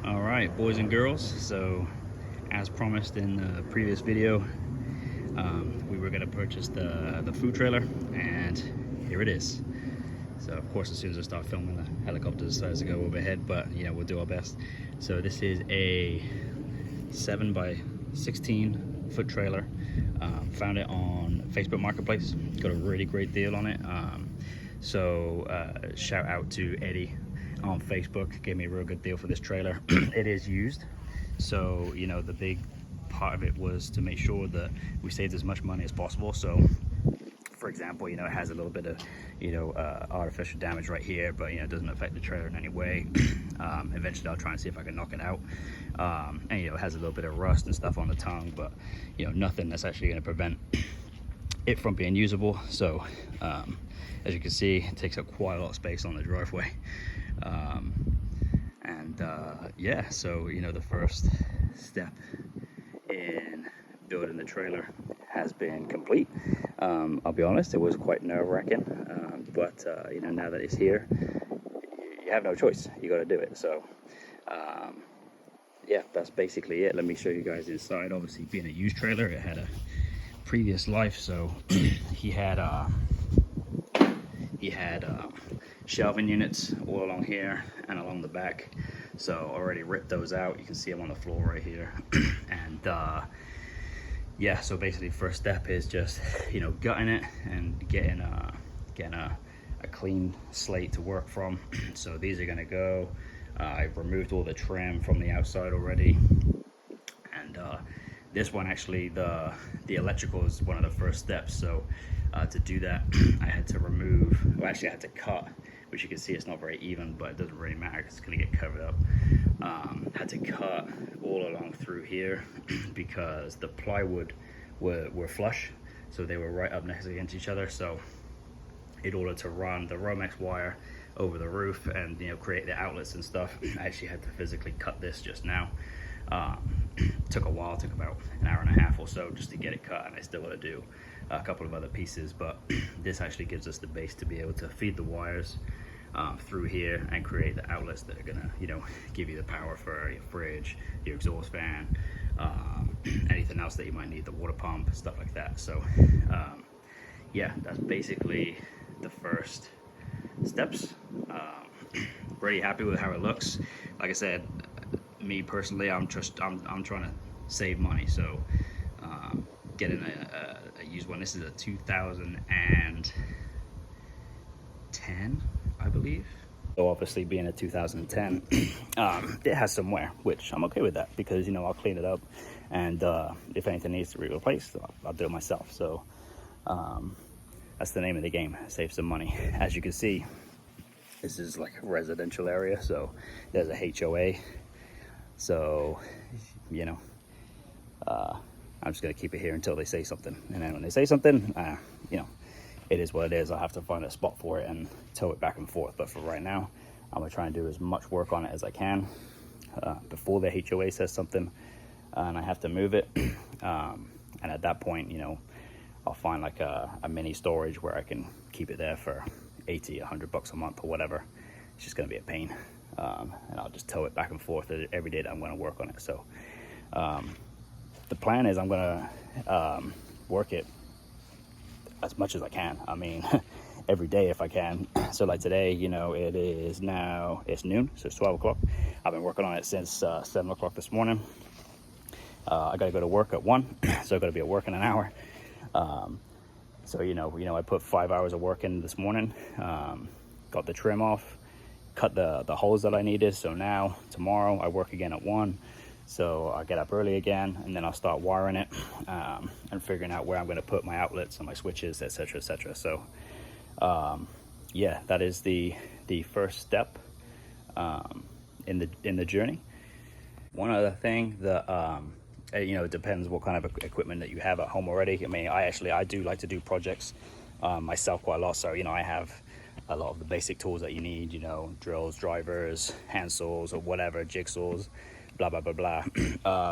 All right, boys and girls, so as promised in the previous video, we were going to purchase the food trailer, and here it is. So of course, as soon as I start filming, the helicopter decides to go overhead, but you know, we'll do our best. So this is a 7 by 16 foot trailer. Found it on Facebook Marketplace, got a really great deal on it. Shout out to Eddie on Facebook, gave me a real good deal for this trailer. It is used, so you know, the big part of it was to make sure that we saved as much money as possible. So for example, you know, it has a little bit of, you know, artificial damage right here, but you know, it doesn't affect the trailer in any way. Eventually I'll try and see if I can knock it out. And you know, it has a little bit of rust and stuff on the tongue, but you know, nothing that's actually going to prevent it from being usable. So as you can see, it takes up quite a lot of space on the driveway. Yeah, so you know, the first step in building the trailer has been complete. I'll be honest, it was quite nerve-wracking, but you know, now that it's here, you have no choice, you got to do it. So yeah, that's basically it. Let me show you guys inside. Obviously, being a used trailer, it had a previous life, so he had shelving units all along here and along the back. So already ripped those out. You can see them on the floor right here. And yeah, so basically first step is just, you know, gutting it and getting a clean slate to work from. So these are gonna go. I've removed all the trim from the outside already. And this one, actually, the electrical is one of the first steps. So to do that, I had to remove, well, actually I had to cut, which you can see it's not very even, but it doesn't really matter because it's going to get covered up. Had to cut all along through here because the plywood were flush, so they were right up next against each other. So in order to run the Romex wire over the roof and, you know, create the outlets and stuff, I actually had to physically cut this just now. Took a while, took about an hour and a half or so just to get it cut, and I still got to do a couple of other pieces, but this actually gives us the base to be able to feed the wires through here and create the outlets that are gonna, you know, give you the power for your fridge, your exhaust fan, anything else that you might need, the water pump, stuff like that. So yeah, that's basically the first steps. Pretty happy with how it looks. Like I said, me personally, I'm trying to save money, so getting a used one. This is a 2010, I believe. So obviously, being a 2010, it has some wear, which I'm okay with that, because you know, I'll clean it up, and if anything needs to be replaced, I'll do it myself. So that's the name of the game, save some money. As you can see, this is like a residential area, so there's a HOA. So, you know, I'm just gonna keep it here until they say something, and then when they say something, you know, it is what it is. I'll have to find a spot for it and tow it back and forth. But for right now, I'm gonna try and do as much work on it as I can before the HOA says something, and I have to move it. And at that point, you know, I'll find like a mini storage where I can keep it there for 80, 100 bucks a month or whatever. It's just gonna be a pain. And I'll just tow it back and forth every day that I'm going to work on it. So the plan is I'm going to work it as much as I can. I mean, every day if I can. So like today, you know, it's noon, so it's 12 o'clock. I've been working on it since 7 o'clock this morning. I got to go to work at 1, so I've got to be at work in an hour. So you know, I put 5 hours of work in this morning. Got the trim off, cut the holes that I needed. So now tomorrow I work again at 1, so I'll get up early again, and then I'll start wiring it and figuring out where I'm going to put my outlets and my switches, etc., etc. So yeah, that is the first step in the journey. One other thing that you know, it depends what kind of equipment that you have at home already. I mean, I do like to do projects myself quite a lot, so you know, I have a lot of the basic tools that you need, you know, drills, drivers, hand saws, or whatever, jigsaws, blah blah blah blah.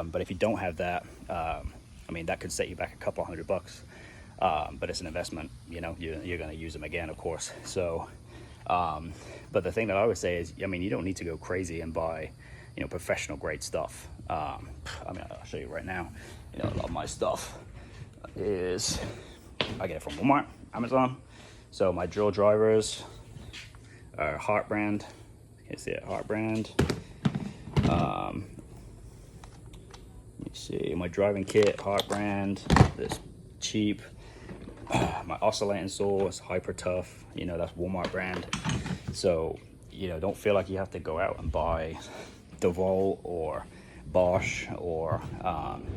But if you don't have that, I mean, that could set you back a couple $100 bucks, but it's an investment. You know, you're going to use them again, of course. So but the thing that I would say is, I mean, you don't need to go crazy and buy, you know, professional grade stuff. I mean, I'll show you right now. You know, a lot of my stuff is, I get it from Walmart, Amazon. So my drill drivers are Hart brand. You can see it, Hart brand. Let me see, my driving kit, Hart brand. This cheap. My oscillating saw is Hyper Tough. You know, that's Walmart brand. So, you know, don't feel like you have to go out and buy DeWalt or Bosch or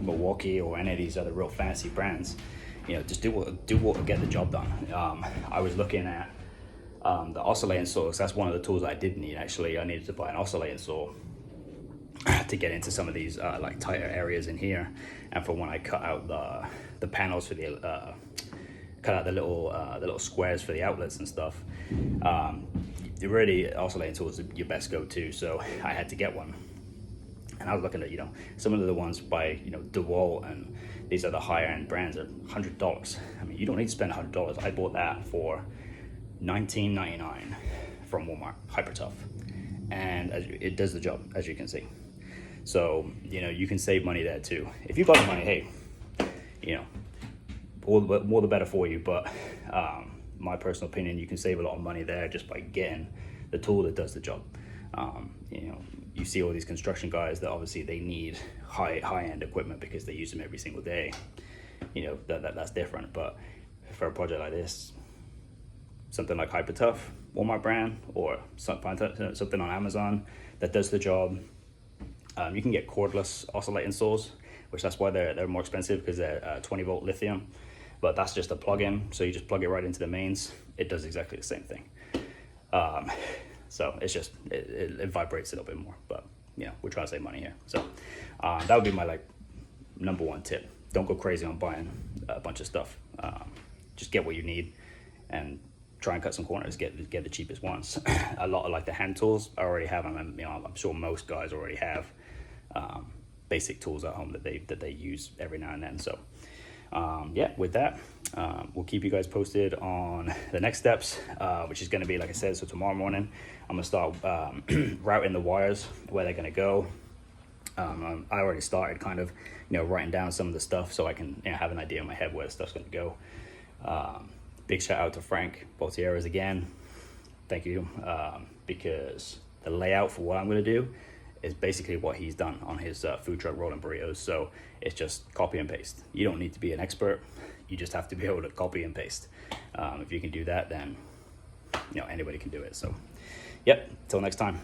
Milwaukee or any of these other real fancy brands. You know, just do what will get the job done. I was looking at the oscillating saws. That's one of the tools I did need. Actually, I needed to buy an oscillating saw to get into some of these like tighter areas in here, and for when I cut out the panels for the cut out the little squares for the outlets and stuff. Really, oscillating tools are your best go-to. So I had to get one. And I was looking at, you know, some of the ones by, you know, DeWalt and these other higher end brands are $100. I mean, you don't need to spend $100. I bought that for $19.99 from Walmart, Hyper Tough. And it does the job, as you can see. So, you know, you can save money there too. If you've got the money, hey, you know, more the better for you. But my personal opinion, you can save a lot of money there just by getting the tool that does the job. You know, you see all these construction guys that obviously they need high-end equipment because they use them every single day. You know, that's different. But for a project like this, something like Hyper Tough, Walmart brand, or something on Amazon that does the job. You can get cordless oscillating saws, which that's why they're more expensive, because they're 20-volt lithium. But that's just a plug-in, so you just plug it right into the mains. It does exactly the same thing. So it's just, it vibrates a little bit more, but you know, we're trying to save money here. So that would be my like number one tip. Don't go crazy on buying a bunch of stuff. Just get what you need and try and cut some corners, get the cheapest ones. A lot of like the hand tools I already have. You know, I'm sure most guys already have basic tools at home that they use every now and then. So yeah, with that, we'll keep you guys posted on the next steps, which is going to be, like I said, so tomorrow morning I'm going to start routing the wires, where they're going to go. I already started kind of, you know, writing down some of the stuff so I can, you know, have an idea in my head where the stuff's going to go. Big shout out to Frank Boltieras again. Thank you, because the layout for what I'm going to do is basically what he's done on his food truck rolling burritos. So it's just copy and paste. You don't need to be an expert. You just have to be able to copy and paste. If you can do that, then, you know, anybody can do it. So, yep, till next time.